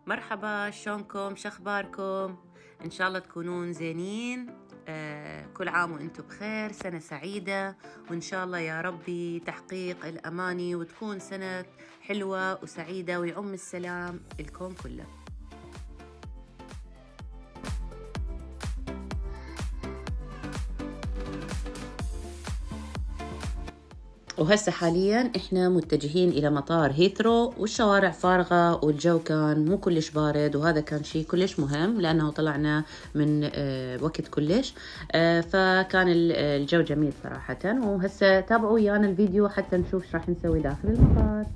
مرحبا، شلونكم؟ شخباركم؟ إن شاء الله تكونون زينين. كل عام وإنتم بخير، سنة سعيدة، وإن شاء الله يا ربي تحقيق الأماني، وتكون سنة حلوة وسعيدة، ويعم السلام الكون كله. وهسه حاليا احنا متجهين الى مطار هيثرو، والشوارع فارغة والجو كان مو كلش بارد، وهذا كان شيء كلش مهم لانه طلعنا من وقت كلش. فكان الجو جميل صراحة. وهسه تابعوا ويانا الفيديو حتى نشوف ايش راح نسوي داخل المطار.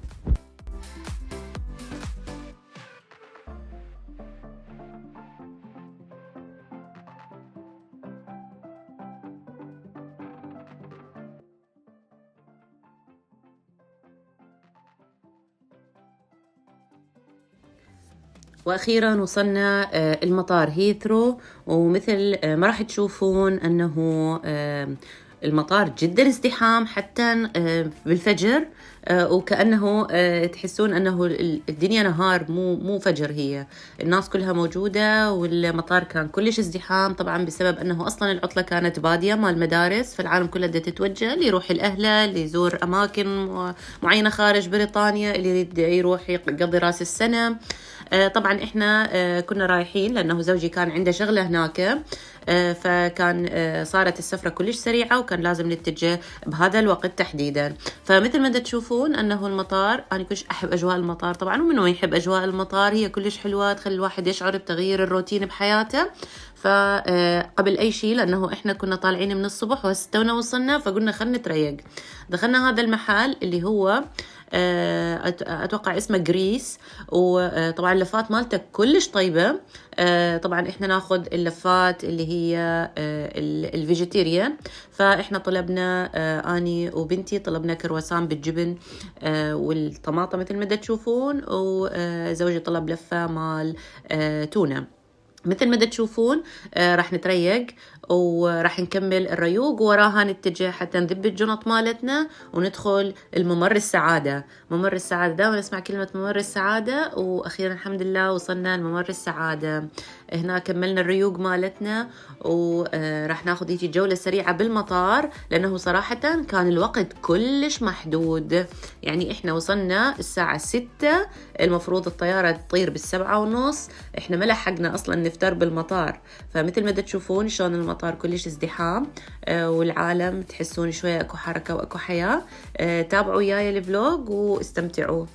واخيرا وصلنا المطار هيثرو، ومثل ما راح تشوفون انه المطار جدا ازدحام حتى بالفجر، وكأنه تحسون أنه الدنيا نهار مو فجر. هي الناس كلها موجودة، والمطار كان كلش ازدحام طبعا بسبب أنه أصلا العطلة كانت بادية مال مدارس، فالعالم كلها بدها تتوجه، اللي يروح الأهله، اللي يزور أماكن معينة خارج بريطانيا، اللي يريد يروح يقضي راس السنة. طبعا احنا كنا رايحين لأنه زوجي كان عنده شغلة هناك، فكان صارت السفرة كلش سريعة، وكان لازم نتجه بهذا الوقت تحديدا. فمثل ما تشوفون أنه المطار، أنا كلش أحب أجواء المطار طبعا، ومن وين يحب أجواء المطار؟ هي كلش حلوة، تخلي الواحد يشعر بتغيير الروتين بحياته. فقبل أي شيء، لأنه إحنا كنا طالعين من الصبح وهسه تونا وصلنا، فقلنا خلنا نتريق. دخلنا هذا المحل اللي هو أتوقع اسمه جريس، وطبعا اللفات مالته كلش طيبة. طبعا احنا ناخذ اللفات اللي هي الفيجيتيريان، فاحنا طلبنا اني وبنتي طلبنا كرواسان بالجبن والطماطم مثل ما تشوفون، وزوجي طلب لفة مال تونة. مثل ما تشوفون راح نتريق وراح نكمل الريوق، وراها نتجه حتى نذب الجنط مالتنا وندخل الممر السعادة. ممر السعادة، دائما اسمع كلمة ممر السعادة، واخيرا الحمد لله وصلنا لممر السعادة. هنا كملنا الريوق مالتنا، وراح ناخذ هيجي جولة سريعة بالمطار، لانه صراحة كان الوقت كلش محدود. يعني احنا وصلنا الساعة 6، المفروض الطيارة تطير ب7:30، احنا ما لحقنا اصلا نفتر بالمطار. فمثل ما تشوفون شلون المطار كلش ازدحام، والعالم تحسون شوية اكو حركة واكو حياة. تابعوا وياي الفلوج واستمتعوا.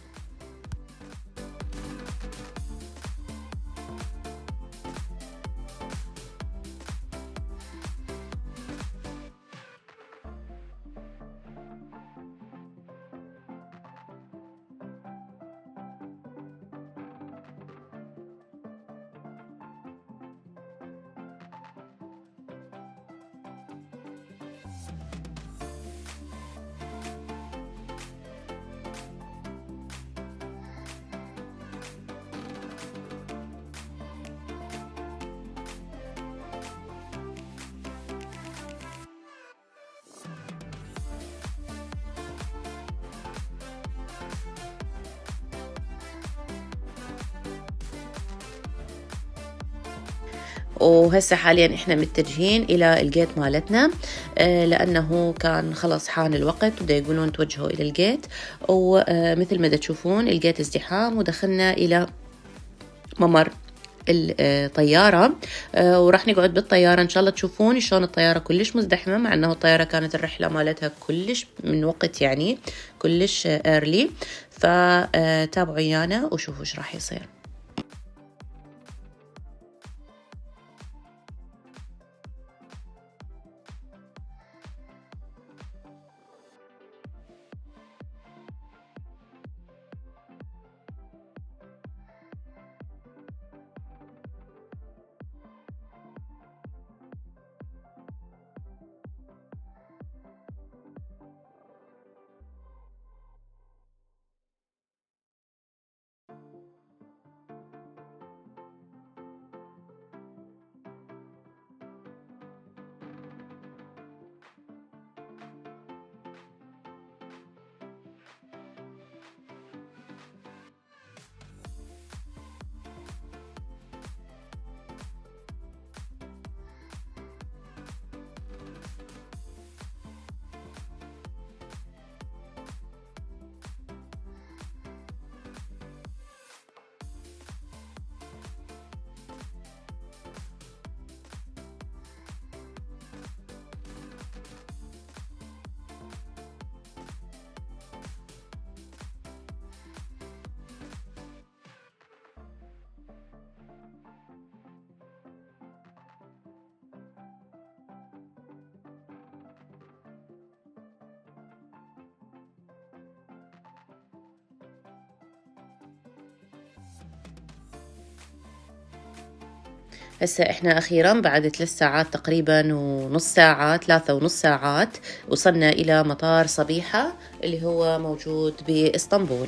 وهسه حاليا احنا متجهين الى الجيت مالتنا، لانه كان خلص حان الوقت ودا يقولون توجهوا الى الجيت. ومثل ما تشوفون الجيت ازدحام، ودخلنا الى ممر الطيارة، وراح نقعد بالطيارة. إن شاء الله تشوفون شلون الطيارة كلش مزدحمة، مع أنه الطيارة كانت الرحلة مالتها كلش من وقت، يعني كلش early. فتابعوا ويانا وشوفوا ايش راح يصير. هسه احنا اخيرا بعد 3 ساعات تقريبا ونص ساعة، 3.5 ساعات، وصلنا الى مطار صبيحة اللي هو موجود باسطنبول.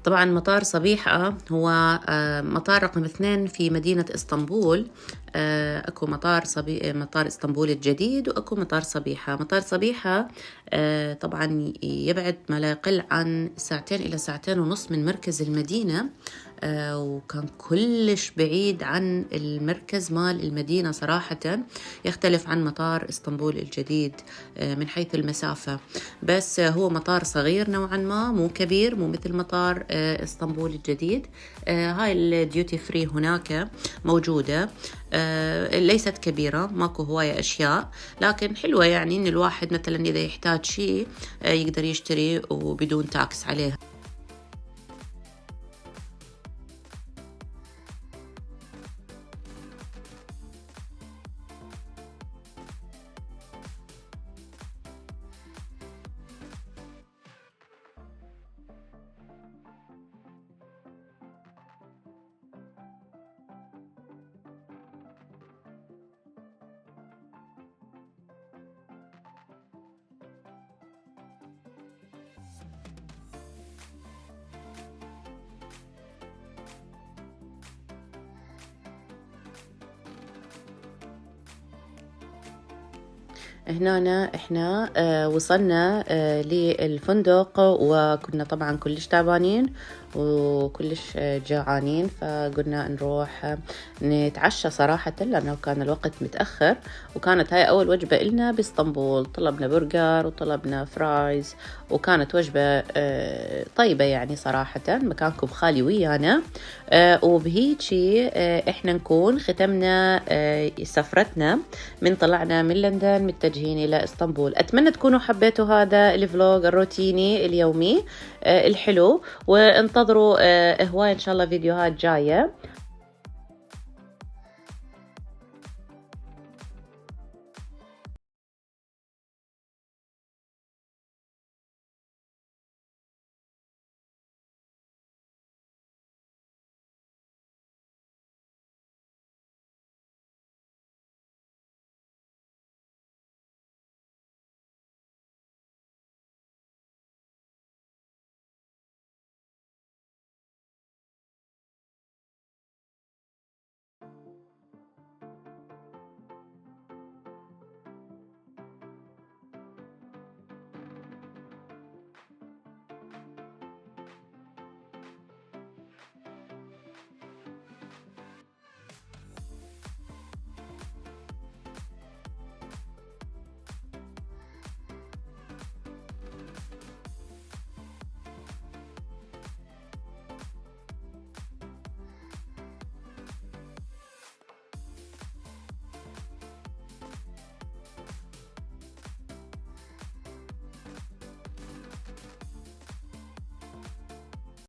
طبعا مطار صبيحة هو مطار رقم 2 في مدينة اسطنبول. اكو مطار اسطنبول الجديد، واكو مطار صبيحة. مطار صبيحة طبعا يبعد ما لا يقل عن 2 إلى 2.5 ساعات من مركز المدينة. وكان كلش بعيد عن المركز مال المدينة صراحة، يختلف عن مطار اسطنبول الجديد من حيث المسافة. بس هو مطار صغير نوعا ما، مو كبير، مو مثل مطار اسطنبول الجديد. هاي الديوتي فري هناك موجودة، ليست كبيرة، ماكو هواية أشياء، لكن حلوة يعني إن الواحد مثلا إذا يحتاج شيء يقدر يشتري وبدون تاكس عليها. هنا احنا وصلنا للفندق، وكنا طبعا كلش تعبانين وكلش جوعانين، فقلنا نروح نتعشى صراحة لأنه كان الوقت متأخر، وكانت هاي أول وجبة إلنا باسطنبول. طلبنا برجر وطلبنا فرايز، وكانت وجبة طيبة يعني صراحة. مكانكم خالي ويانا، وبهيجي احنا نكون ختمنا سفرتنا من طلعنا من لندن متجهين إلى اسطنبول. أتمنى تكونوا حبيتوا هذا الفلوج الروتيني اليومي الحلو، وانتظروا هواي إن شاء الله فيديوهات جاية.